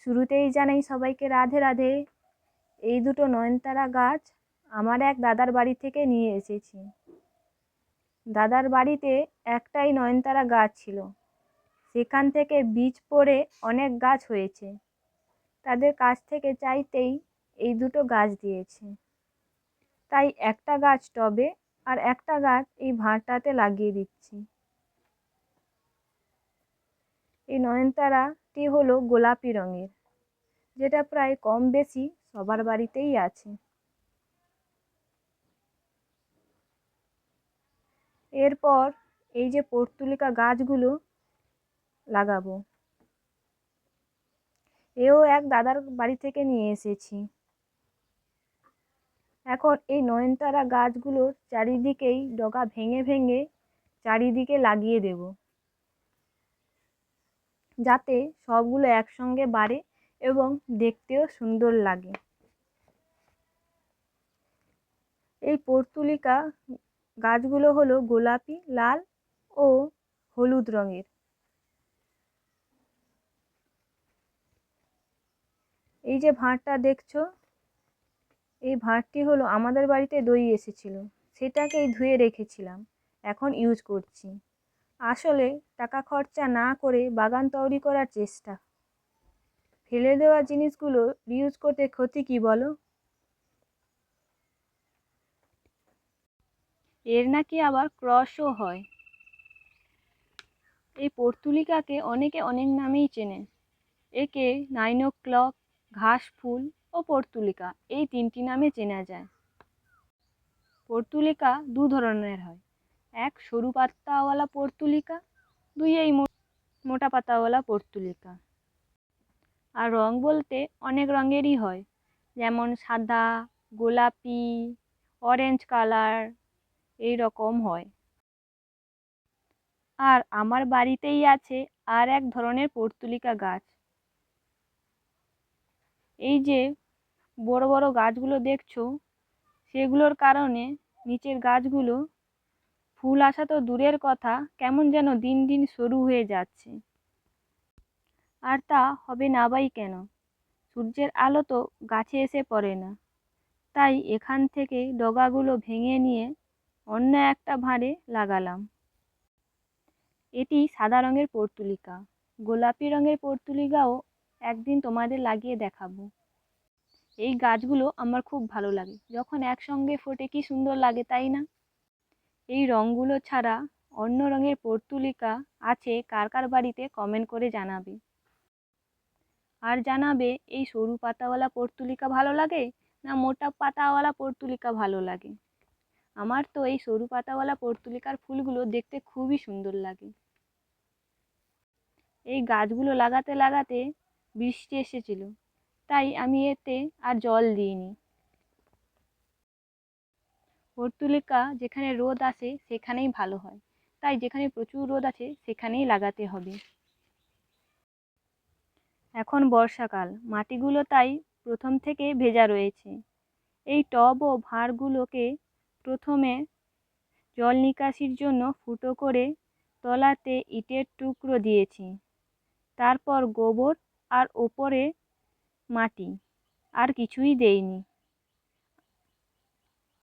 শুরুতেই জানাই সবাইকে রাধে রাধে। এই দুটো নয়নতারা গাছ আমার এক দাদার বাড়ি থেকে নিয়ে এসেছি। দাদার বাড়িতে একটাই নয়নতারা গাছ ছিল, সেখান থেকে বীজ পড়ে অনেক গাছ হয়েছে। তাদের কাছ থেকে চাইতেই এই দুটো গাছ দিয়েছে। তাই একটা গাছ টবে আর একটা গাছ এই ভাঁড়টাতে লাগিয়ে দিচ্ছি। এই নয়নতারাটি হলো গোলাপি রঙের, যেটা প্রায় কম বেশি সবার বাড়িতেই আছে। এরপর এই যে পর্তুলিকা গাছগুলো লাগাবো, এও এক দাদার বাড়ি থেকে নিয়ে এসেছি। এখন এই নয়নতারা গাছগুলোর চারিদিকেই ডগা ভেঙে ভেঙে চারিদিকে লাগিয়ে দেব, যাতে সবগুলো একসঙ্গে বাড়ে এবং দেখতেও সুন্দর লাগে। এই পর্তুলিকা গাছগুলো হলো গোলাপি, লাল ও হলুদ রঙের। এই যে ভাঁড়টা দেখছো, এই ভাঁড়টি হলো আমাদের বাড়িতে দই এসেছিল, সেটাকেই ধুয়ে রেখেছিলাম, এখন ইউজ করছি। আসলে টাকা খরচা না করে বাগান তৈরি করার চেষ্টা। ফেলে দেওয়া জিনিসগুলো রিউজ করতে ক্ষতি কি বলো? এর নাকি আবার ক্রসও হয়। এই পর্তুলিকাকে অনেকে অনেক নামেই চেনে। একে 9 o'clock, ঘাস ফুল ও পর্তুলিকা, এই তিনটি নামে চেনা যায়। পর্তুলিকা দু ধরনের হয়, এক সরু পাতাওয়ালা পর্তুলিকা, দুই এই মোটা পাতাওয়ালা পর্তুলিকা। আর রং বলতে অনেক রঙেরই হয়, যেমন সাদা, গোলাপি, অরেঞ্জ কালার, এই রকম হয়। আর আমার বাড়িতেই আছে আর এক ধরনের পর্তুলিকা গাছ। এই যে বড় বড় গাছগুলো দেখছো, সেগুলোর কারণে নিচের গাছগুলো ফুল আসা তো দূরের কথা, কেমন যেন দিন দিন সরু হয়ে যাচ্ছে। আর তা হবে না বাই কেন? সূর্যের আলো তো গাছে এসে পড়ে না। তাই এখান থেকে ডগাগুলো ভেঙে নিয়ে অন্য একটা ভাঁড়ে লাগালাম। এটি সাদা রঙের পর্তুলিকা। গোলাপি রঙের পর্তুলিকাও একদিন তোমাদের লাগিয়ে দেখাবো। এই গাছগুলো আমার খুব ভালো লাগে, যখন একসঙ্গে ফোটে কি সুন্দর লাগে, তাই না? এই রঙগুলো ছাড়া অন্য রঙের পর্তুলিকা আছে কার কার বাড়িতে কমেন্ট করে জানাবে। আর জানাবে এই সরু পাতাওয়ালা পর্তুলিকা ভালো লাগে না মোটা পাতাওয়ালা পর্তুলিকা ভালো লাগে। আমার তো এই সরু পাতাওয়ালা পর্তুলিকার ফুলগুলো দেখতে খুবই সুন্দর লাগে। এই গাছগুলো লাগাতে লাগাতে বৃষ্টি এসেছিল, তাই আমি এতে আর জল দিইনি। পর্তুলিকা যেখানে রোদ আসে সেখানেই ভালো হয়, তাই যেখানে প্রচুর রোদ আছে সেখানেই লাগাতে হবে। এখন বর্ষাকাল, মাটিগুলো তাই প্রথম থেকে ভেজা রয়েছে। এই টব ও ভাঁড়গুলোকে প্রথমে জল নিকাশির জন্য ফুটো করে তলাতে ইটের টুকরো দিয়েছি, তারপর গোবর আর ওপরে মাটি, আর কিছুই দেইনি।